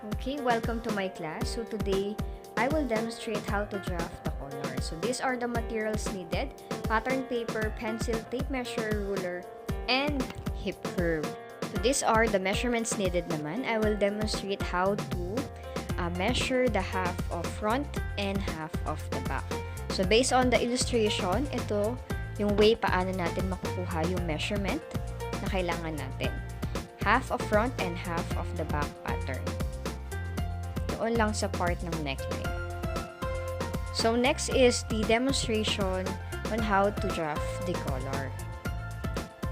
Okay, welcome to my class. So today, I will demonstrate how to draft the collar. So these are the materials needed: pattern paper, pencil, tape measure, ruler, and hip curve. So these are the measurements needed naman. I will demonstrate how to measure the half of front and half of the back. So based on the illustration, ito yung way paano natin makukuha yung measurement na kailangan natin. Half of front and half of the back pattern. Doon lang sa part ng neckline. So next is the demonstration on how to draft the collar.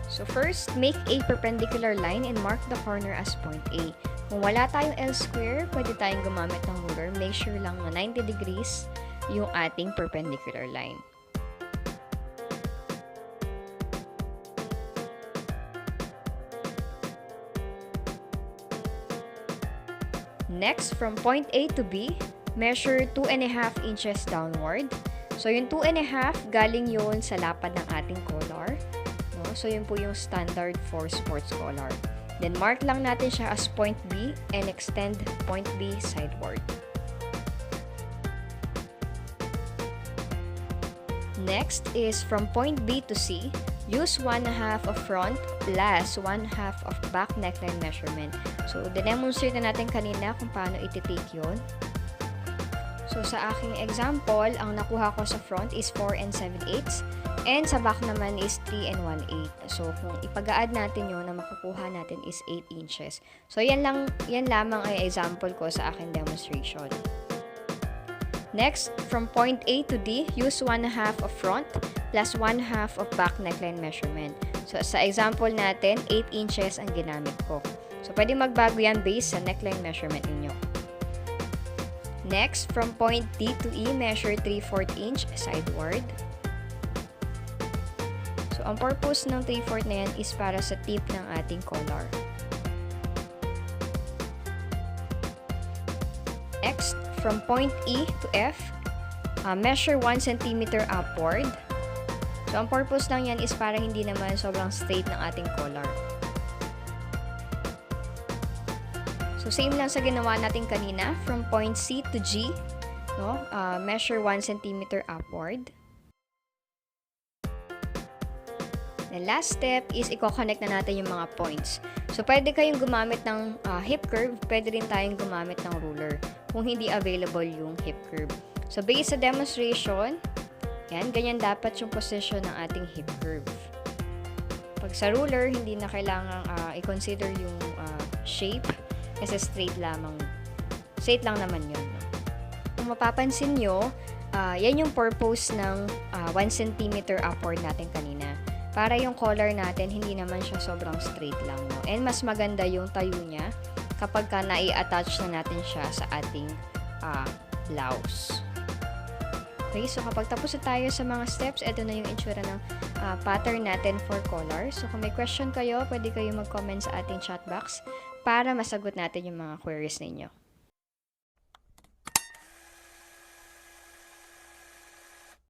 So first, make a perpendicular line and mark the corner as point A. Kung wala tayong L square, pwede tayong gumamit ng ruler. Make sure lang na 90 degrees yung ating perpendicular line. Next, from point A to B, measure 2.5 inches downward. So, yung 2.5, galing yun sa lapad ng ating collar. No? So, yun po yung standard for sports collar. Then, mark lang natin siya as point B and extend point B sideward. Next is from point B to C, use 1/2 of front plus 1/2 of back neckline measurement. So, dinemonstrate na natin kanina kung paano iti-take yun. So, sa aking example, ang nakuha ko sa front is 4 7/8 and sa back naman is 3 1/8. So, kung ipag-add natin yun, na makukuha natin is 8 inches. So, yan lamang ay example ko sa aking demonstration. Next, from point A to D, use 1/2 of front plus 1/2 of back neckline measurement. So, sa example natin, 8 inches ang ginamit ko. So, pwede magbago yan based sa neckline measurement ninyo. Next, from point D to E, measure 3/4 inch sideward. So, ang purpose ng 3/4 na yan is para sa tip ng ating collar. Next, from point E to F, measure 1 cm upward. So, ang purpose lang yan is para hindi naman sobrang straight ng ating collar. So, same lang sa ginawa natin kanina. From point C to G, no? Measure 1 cm upward. The last step is i-connect na natin yung mga points. So, pwede kayong gumamit ng hip curve, pwede rin tayong gumamit ng ruler kung hindi available yung hip curve. So, based sa demonstration, yan, ganyan dapat yung position ng ating hip curve. Pag sa ruler, hindi na kailangang i-consider yung shape kasi straight lang naman yun. No? Kung mapapansin nyo, yan yung purpose ng 1 cm upward natin kanina. Para yung collar natin, hindi naman siya sobrang straight lang. No? And mas maganda yung tayo niya kapag ka nai-attach na natin siya sa ating blouse. Okay, so kapag tapos na tayo sa mga steps, ito na yung itsura ng pattern natin for collar. So kung may question kayo, pwede kayo mag-comment sa ating chat box para masagot natin yung mga queries ninyo.